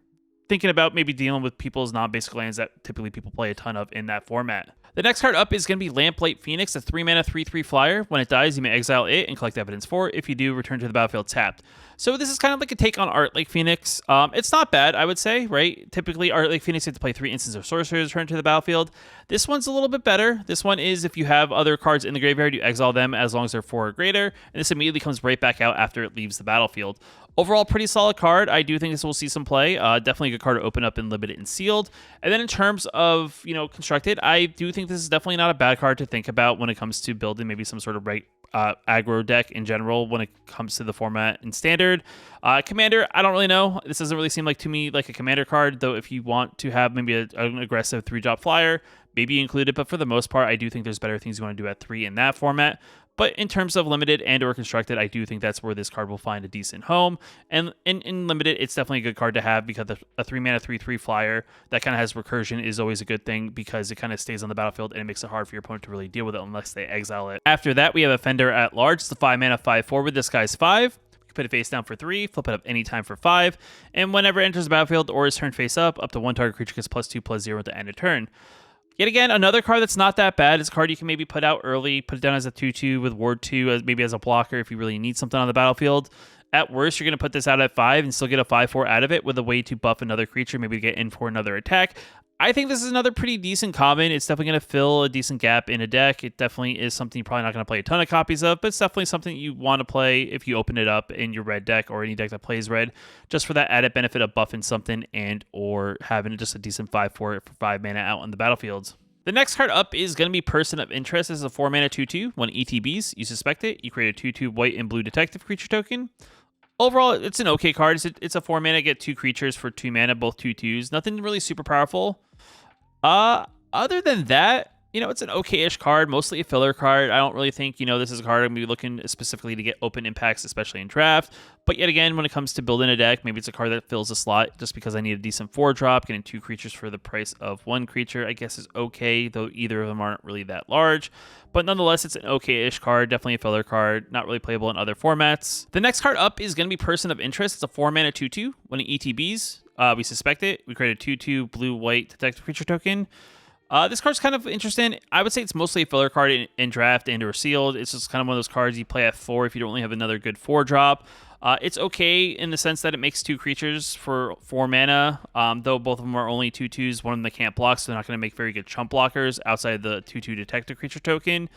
thinking about maybe dealing with people's non-basic lands that typically people play a ton of in that format. The next card up is going to be Lamplight Phoenix, a 3-mana 3/3 flyer. When it dies, you may exile it and collect evidence for it. If you do, return to the battlefield tapped. So this is kind of like a take on Art Lake Phoenix. It's not bad, I would say, right? Typically, Art Lake Phoenix, you have to play 3 instants of sorcery to return to the battlefield. This one's a little bit better. This one is if you have other cards in the graveyard, you exile them as long as they're 4 or greater, and this immediately comes right back out after it leaves the battlefield. Overall, pretty solid card. I do think this will see some play. Definitely a good card to open up in limited and sealed. And then in terms of, constructed, I do think this is definitely not a bad card to think about when it comes to building maybe some sort of aggro deck in general when it comes to the format in standard. Commander, I don't really know. This doesn't really seem to me like a commander card, though if you want to have maybe an aggressive 3-drop flyer, maybe include it. But for the most part, I do think there's better things you want to do at 3 in that format. But in terms of limited and or constructed, I do think that's where this card will find a decent home. And in limited, it's definitely a good card to have because a 3-mana 3/3 flyer that kind of has recursion is always a good thing because it kind of stays on the battlefield and it makes it hard for your opponent to really deal with it unless they exile it. After that, we have Offender at Large. It's the 5-mana 5/4 with Disguise 5. You can put it face down for 3, flip it up anytime for 5, and whenever it enters the battlefield or is turned face up to one target creature gets +2/+0 at the end of turn. Yet again, another card that's not that bad. It's a card you can maybe put out early, put it down as a 2/2 with Ward 2, maybe as a blocker if you really need something on the battlefield. At worst, you're going to put this out at 5 and still get a 5/4 out of it with a way to buff another creature, maybe to get in for another attack. I think this is another pretty decent common. It's definitely going to fill a decent gap in a deck. It definitely is something you're probably not going to play a ton of copies of, but it's definitely something you want to play if you open it up in your red deck or any deck that plays red, just for that added benefit of buffing something and or having just a decent 5/4 for 5 mana out on the battlefield. The next card up is going to be Person of Interest. This is a 4-mana 2/2. When ETBs, you suspect it. You create a 2/2 white and blue detective creature token. Overall, it's an okay card. It's a 4-mana, get 2 creatures for 2 mana, both 2/2s. Nothing really super powerful. Other than that, it's an okay-ish card, mostly a filler card. I don't really think, this is a card I'm going to be looking specifically to get open impacts, especially in draft. But yet again, when it comes to building a deck, maybe it's a card that fills a slot just because I need a decent 4-drop. Getting 2 creatures for the price of 1 creature, I guess, is okay, though either of them aren't really that large. But nonetheless, it's an okay-ish card, definitely a filler card, not really playable in other formats. The next card up is going to be Person of Interest. It's a 4-mana 2/2. When it ETBs, we suspect it. We create a 2/2 blue-white detective creature token. This card's kind of interesting. I would say it's mostly a filler card in draft and or sealed. It's just kind of one of those cards you play at 4 if you don't really have another good 4-drop. It's okay in the sense that it makes 2 creatures for 4 mana, though both of them are only 2/2s. One of them they can't block, so they're not going to make very good chump blockers outside the 2/2 detective creature token.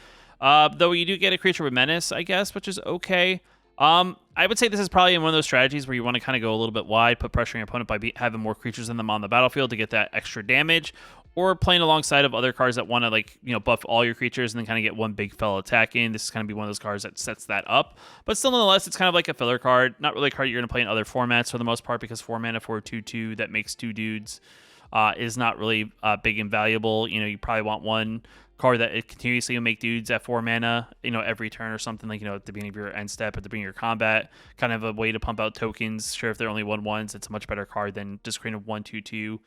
Though you do get a creature with menace, I guess, which is okay. I would say this is probably one of those strategies where you want to kind of go a little bit wide, put pressure on your opponent by having more creatures than them on the battlefield to get that extra damage, or playing alongside of other cards that want to buff all your creatures and then kind of get one big fell attack in. This is kind of be one of those cards that sets that up. But still, nonetheless, it's kind of like a filler card. Not really a card you're going to play in other formats for the most part because 4 mana for a 2/2 that makes 2 dudes is not really big and valuable. You probably want 1 card that it continuously will make dudes at 4 mana, every turn or something, like, at the beginning of your end step, at the beginning of your combat, kind of a way to pump out tokens. Sure, if they're only 1/1s, it's a much better card than just creating a 1/2/2.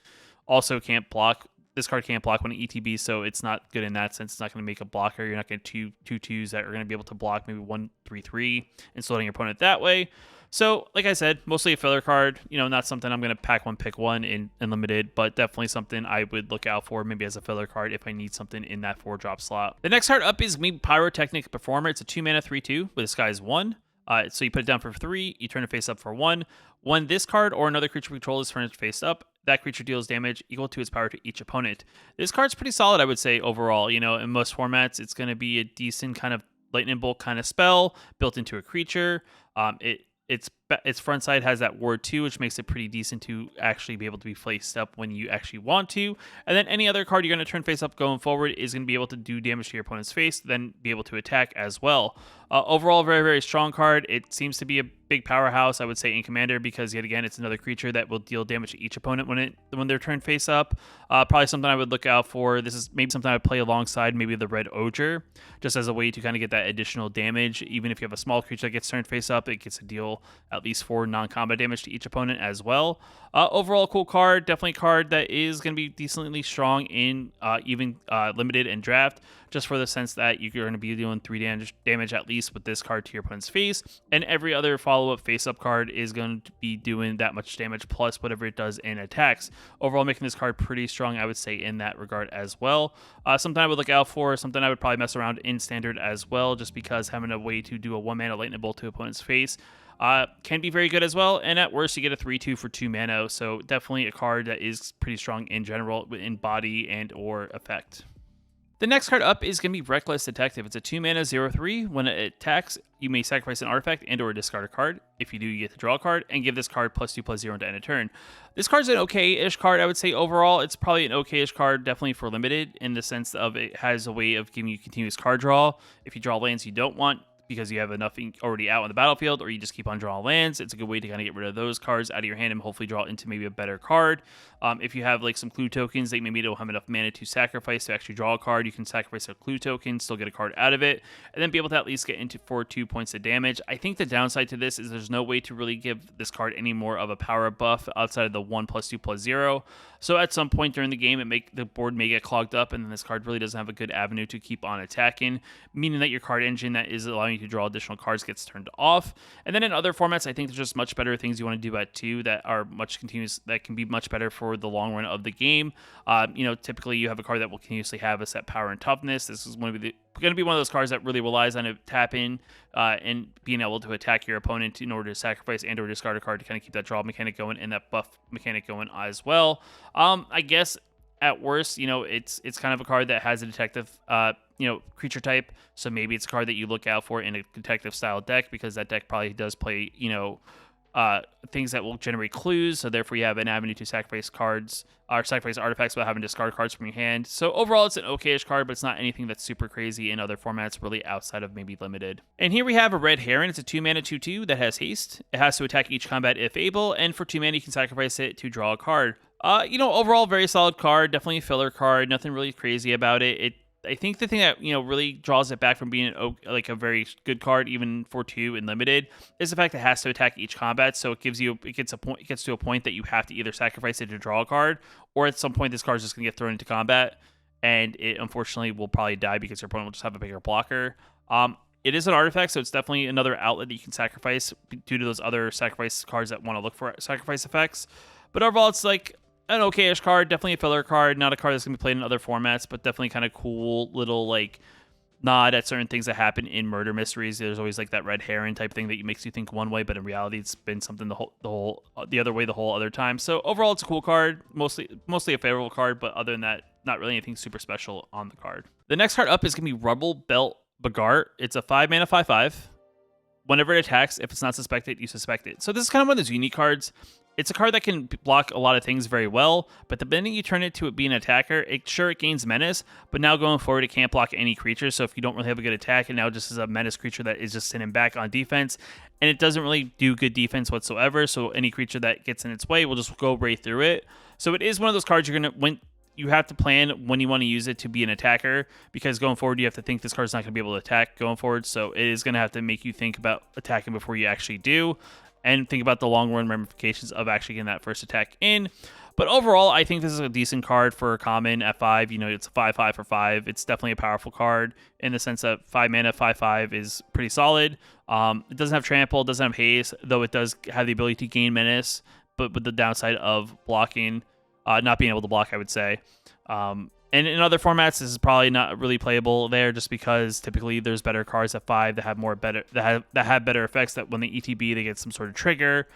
Also can't block. This card can't block when it ETB, so it's not good in that sense. It's not going to make a blocker. You're not going to 2/2s that are going to be able to block maybe 1/3/3 and slowing your opponent that way. So, like I said, mostly a filler card. Not something I'm going to pack one, pick one in limited, but definitely something I would look out for maybe as a filler card if I need something in that 4-drop slot. The next card up is maybe Pyrotechnic Performer. It's a 2-mana 3/2 with Disguise 1. So you put it down for 3, you turn it face up for 1. When this card or another creature we control is turned face up, that creature deals damage equal to its power to each opponent. This card's pretty solid, I would say, overall. In most formats, it's going to be a decent kind of lightning bolt kind of spell built into a creature. Its front side has that ward 2, which makes it pretty decent to actually be able to be faced up when you actually want to. And then any other card you're going to turn face up going forward is going to be able to do damage to your opponent's face, then be able to attack as well. Overall, very, very strong card. It seems to be a big powerhouse, I would say, in Commander, because yet again, it's another creature that will deal damage to each opponent when they're turned face up. Probably something I would look out for. This is maybe something I would play alongside maybe the Red Ogre, just as a way to kind of get that additional damage. Even if you have a small creature that gets turned face up, it gets to deal at least 4 non-combat damage to each opponent as well. Overall, cool card. Definitely a card that is going to be decently strong in even limited and draft, just for the sense that you're going to be doing 3 damage at least with this card to your opponent's face, and every other follow-up face-up card is going to be doing that much damage plus whatever it does in attacks. Overall, making this card pretty strong, I would say, in that regard as well. Something I would look out for, something I would probably mess around in Standard as well, just because having a way to do a 1-mana lightning bolt to opponent's face can be very good as well, and at worst you get a 3/2 for 2 mana, so definitely a card that is pretty strong in general in body and or effect. The next card up is going to be Reckless Detective. It's a 2-mana 0/3. When it attacks, you may sacrifice an artifact and or discard a card. If you do, you get to draw a card and give this card +2/+0 to end a turn. This card's an okay-ish card, I would say. Overall, it's probably an okay-ish card, definitely for limited, in the sense of it has a way of giving you continuous card draw. If you draw lands you don't want, because you have enough already out on the battlefield, or you just keep on drawing lands, it's a good way to kind of get rid of those cards out of your hand and hopefully draw into maybe a better card. If you have like some clue tokens that maybe don't have enough mana to sacrifice to actually draw a card, you can sacrifice a clue token, still get a card out of it, and then be able to at least get into 2 points of damage. I think the downside to this is there's no way to really give this card any more of a power buff outside of the 1+2+0. So at some point during the game, the board may get clogged up, and then this card really doesn't have a good avenue to keep on attacking, meaning that your card engine that is allowing you to draw additional cards gets turned off. And then in other formats, I think there's just much better things you want to do at 2 that are much continuous, that can be much better for the long run of the game. Typically you have a card that will continuously have a set power and toughness. This is going to be one of those cards that really relies on a tap in and being able to attack your opponent in order to sacrifice and or discard a card to kind of keep that draw mechanic going and that buff mechanic going as well. I guess at worst, it's kind of a card that has a detective creature type, so maybe it's a card that you look out for in a detective style deck, because that deck probably does play things that will generate clues, so therefore you have an avenue to sacrifice cards or sacrifice artifacts without having to discard cards from your hand. So overall, it's an okay-ish card, but it's not anything that's super crazy in other formats, really outside of maybe limited. And here we have a Red Heron. It's a 2-mana 2/2 that has haste. It has to attack each combat if able, and for 2 mana you can sacrifice it to draw a card. Overall, very solid card, definitely a filler card, nothing really crazy about it. I think the thing that really draws it back from being a very good card, even for 2 in limited, is the fact that it has to attack each combat. So it gets to a point that you have to either sacrifice it to draw a card, or at some point this card is just gonna get thrown into combat, and it unfortunately will probably die because your opponent will just have a bigger blocker. It is an artifact, so it's definitely another outlet that you can sacrifice due to those other sacrifice cards that want to look for sacrifice effects. But overall, it's like an okay-ish card, definitely a filler card, not a card that's going to be played in other formats, but definitely kind of cool little nod at certain things that happen in murder mysteries. There's always that Red Heron type thing that makes you think one way, but in reality it's been something the other way the whole other time. So overall, it's a cool card, mostly a favorable card, but other than that, not really anything super special on the card. The next card up is going to be Rubble Belt Bogart. It's a 5-mana 5/5. Whenever it attacks, if it's not suspected, you suspect it. So this is kind of one of those unique cards. It's a card that can block a lot of things very well, but the minute you turn it to it being an attacker, it gains menace, but now going forward, it can't block any creature. So if you don't really have a good attack, it now just is a menace creature that is just sitting back on defense, and it doesn't really do good defense whatsoever. So any creature that gets in its way will just go right through it. So it is one of those cards you're going to, you have to plan when you want to use it to be an attacker, because going forward you have to think this card's not going to be able to attack going forward, so it is going to have to make you think about attacking before you actually do, and think about the long run ramifications of actually getting that first attack in. But overall, I think this is a decent card for a common at 5. You know, it's a 5/5 for 5. It's definitely a powerful card in the sense that 5 mana, 5/5 is pretty solid. It doesn't have trample, it doesn't have haste, though it does have the ability to gain menace, but with the downside of blocking, not being able to block, I would say. And in other formats, this is probably not really playable there, just because typically there's better cards at 5 that have better effects, that when they ETB they get some sort of trigger.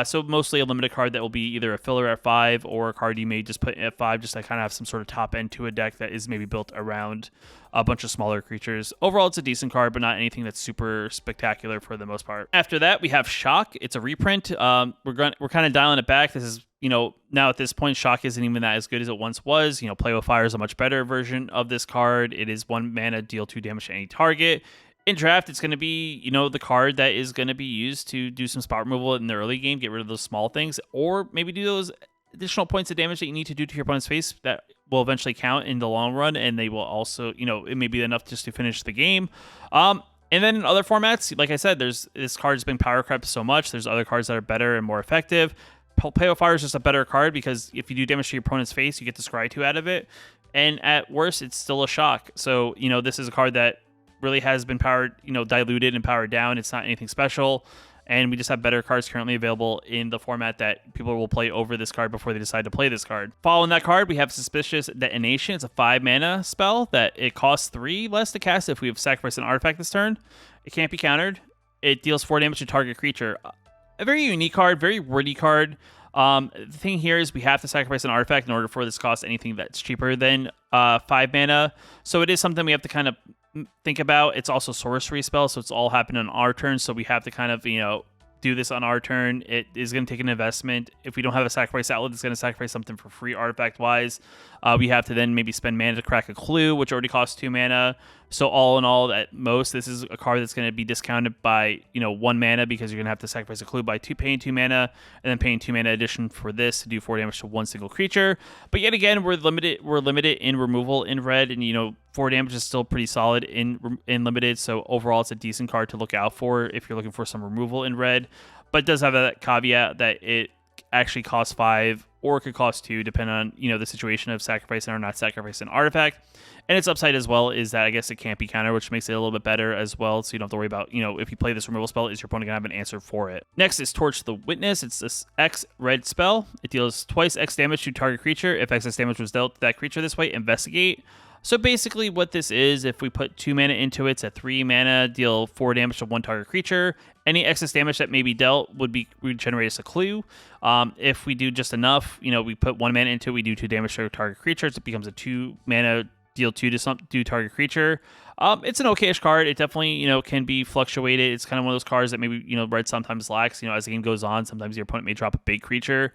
So mostly a limited card that will be either a filler at 5 or a card you may just put at 5 just to kind of have some sort of top end to a deck that is maybe built around a bunch of smaller creatures. Overall, it's a decent card, but not anything that's super spectacular for the most part. After that, we have Shock. It's a reprint. We're kind of dialing it back. This is, you know, now at this point, Shock isn't even that as good as it once was. You know, Play with Fire is a much better version of this card. It is 1 mana, deal 2 damage to any target. In draft, it's going to be, you know, the card that is going to be used to do some spot removal in the early game, get rid of those small things, or maybe do those additional points of damage that you need to do to your opponent's face that will eventually count in the long run, and they will also, you know, it may be enough just to finish the game. And then in other formats, like I said, this card's been power crept so much. There's other cards that are better and more effective. Play with Fire is just a better card because if you do damage to your opponent's face, you get to scry 2 out of it. And at worst, it's still a shock. So, you know, this is a card that really has been powered, you know, diluted and powered down. It's not anything special. And we just have better cards currently available in the format that people will play over this card before they decide to play this card. Following that card, we have Suspicious Detonation. It's a 5 mana spell that it costs 3 less to cast if we have sacrificed an artifact this turn. It can't be countered. It deals 4 damage to target creature. A very unique card, very wordy card. The thing here is we have to sacrifice an artifact in order for this to cost anything that's cheaper than 5 mana. So it is something we have to kind of think about. It's also sorcery spell, so it's all happening on our turn, so we have to kind of, you know, do this on our turn. It is going to take an investment. If we don't have a sacrifice outlet, it's going to sacrifice something for free artifact wise. We have to then maybe spend mana to crack a clue, which already costs 2 mana. So all in all, at most, this is a card that's going to be discounted by, you know, 1 mana, because you're going to have to sacrifice a clue by paying 2 mana, and then paying 2 mana addition for this to do 4 damage to one single creature. But yet again, we're limited in removal in red, and, you know, 4 damage is still pretty solid in limited. So overall, it's a decent card to look out for if you're looking for some removal in red. But it does have that caveat that it actually costs 5 or it could cost 2, depending on, you know, the situation of sacrificing or not sacrificing an artifact. And its upside as well is that I guess it can't be countered, which makes it a little bit better as well. So you don't have to worry about, you know, if you play this removal spell, is your opponent going to have an answer for it. Next is Torch the Witness. It's this X red spell. It deals twice X damage to target creature. If excess damage was dealt to that creature this way, investigate. So basically what this is, if we put 2 mana into it, it's a 3 mana, deal 4 damage to one target creature. Any excess damage that may be dealt would generate us a clue. If we do just enough, you know, we put 1 mana into it, we do 2 damage to target creatures. It becomes a 2 mana, deal 2 to target creature. It's an okay-ish card. It definitely, you know, can be fluctuated. It's kind of one of those cards that maybe, you know, red sometimes lacks. You know, as the game goes on, sometimes your opponent may drop a big creature.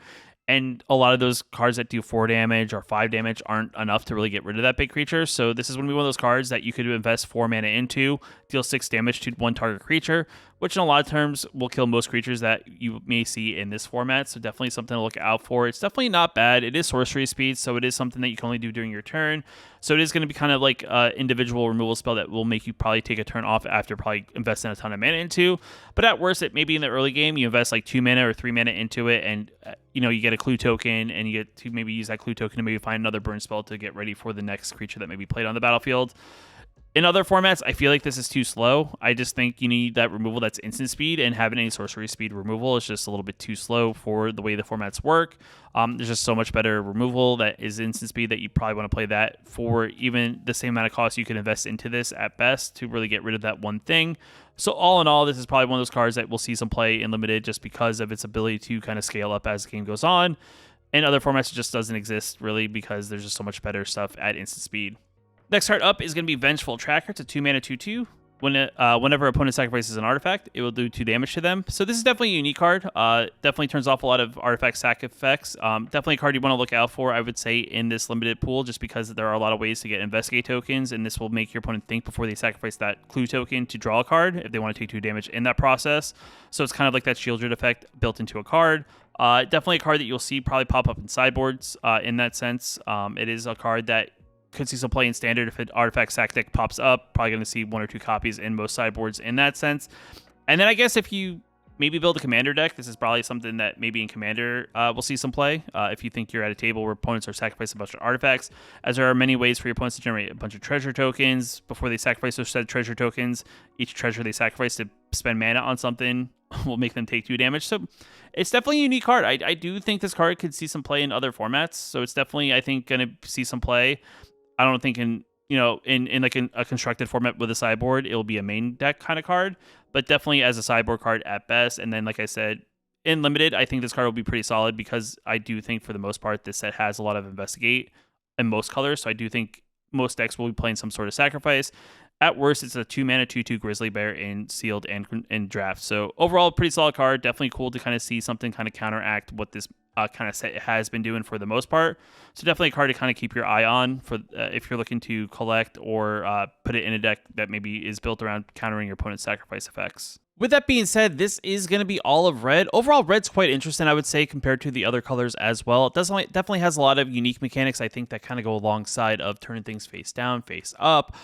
And a lot of those cards that do 4 damage or 5 damage aren't enough to really get rid of that big creature. So this is going to be one of those cards that you could invest 4 mana into, deal 6 damage to one target creature, which in a lot of terms will kill most creatures that you may see in this format. So definitely something to look out for. It's definitely not bad. It is sorcery speed, so it is something that you can only do during your turn. So it is going to be kind of like an individual removal spell that will make you probably take a turn off after probably investing a ton of mana into. But at worst, it maybe in the early game, you invest like 2 mana or 3 mana into it, and you know, you get a clue token, and you get to maybe use that clue token to maybe find another burn spell to get ready for the next creature that may be played on the battlefield. In other formats, I feel like this is too slow. I just think you need that removal that's instant speed, and having any sorcery speed removal is just a little bit too slow for the way the formats work. There's just so much better removal that is instant speed that you probably want to play that for even the same amount of cost you can invest into this at best to really get rid of that one thing. So all in all, this is probably one of those cards that we'll see some play in limited just because of its ability to kind of scale up as the game goes on. In other formats, it just doesn't exist really because there's just so much better stuff at instant speed. Next card up is going to be Vengeful Tracker. It's a 2 mana 2/2. whenever opponent sacrifices an artifact, it will do 2 damage to them. So this is definitely a unique card. Definitely turns off a lot of artifact sack effects. Definitely a card you want to look out for, I would say, in this limited pool, just because there are a lot of ways to get investigate tokens, and this will make your opponent think before they sacrifice that clue token to draw a card if they want to take 2 damage in that process. So it's kind of like that Shieldred effect built into a card. Definitely a card that you'll see probably pop up in sideboards in that sense. It is a card that could see some play in standard if an artifact sack deck pops up. Probably going to see 1 or 2 copies in most sideboards in that sense. And then I guess if you maybe build a commander deck, this is probably something that maybe in commander we'll see some play. If you think you're at a table where opponents are sacrificing a bunch of artifacts, as there are many ways for your opponents to generate a bunch of treasure tokens before they sacrifice those said treasure tokens. Each treasure they sacrifice to spend mana on something will make them take 2 damage. So it's definitely a unique card. I do think this card could see some play in other formats. So it's definitely, I think, going to see some play. I don't think in like a constructed format with a sideboard, it'll be a main deck kind of card, but definitely as a sideboard card at best. And then, like I said, in limited, I think this card will be pretty solid because I do think for the most part, this set has a lot of investigate in most colors. So I do think most decks will be playing some sort of sacrifice. At worst, it's a 2-mana 2/2 Grizzly Bear in sealed and draft. So overall, pretty solid card. Definitely cool to kind of see something kind of counteract what this kind of set has been doing for the most part. So definitely a card to kind of keep your eye on for if you're looking to collect or put it in a deck that maybe is built around countering your opponent's sacrifice effects. With that being said, this is going to be all of red. Overall, red's quite interesting, I would say, compared to the other colors as well. It definitely has a lot of unique mechanics, I think, that kind of go alongside of turning things face down, face up,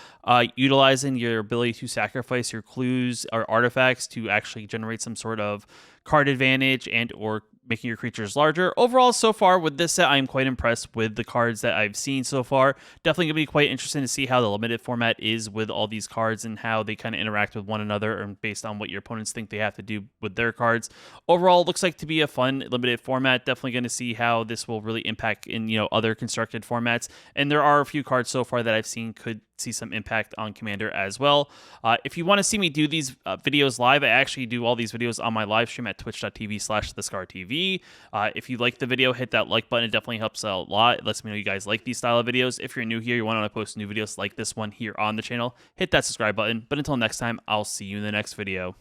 utilizing your ability to sacrifice your clues or artifacts to actually generate some sort of card advantage and or making your creatures larger. Overall, so far with this set, I am quite impressed with the cards that I've seen so far. Definitely going to be quite interesting to see how the limited format is with all these cards and how they kind of interact with one another and based on what your opponents think they have to do with their cards. Overall, it looks like to be a fun limited format. Definitely going to see how this will really impact in other constructed formats. And there are a few cards so far that I've seen could see some impact on Commander as well. If you want to see me do these videos live, I actually do all these videos on my live stream at twitch.tv/thescartv. If you like the video, hit that like button. It definitely helps out a lot. It lets me know you guys like these style of videos. If you're new here, you want to post new videos like this one here on the channel, hit that subscribe button. But until next time, I'll see you in the next video.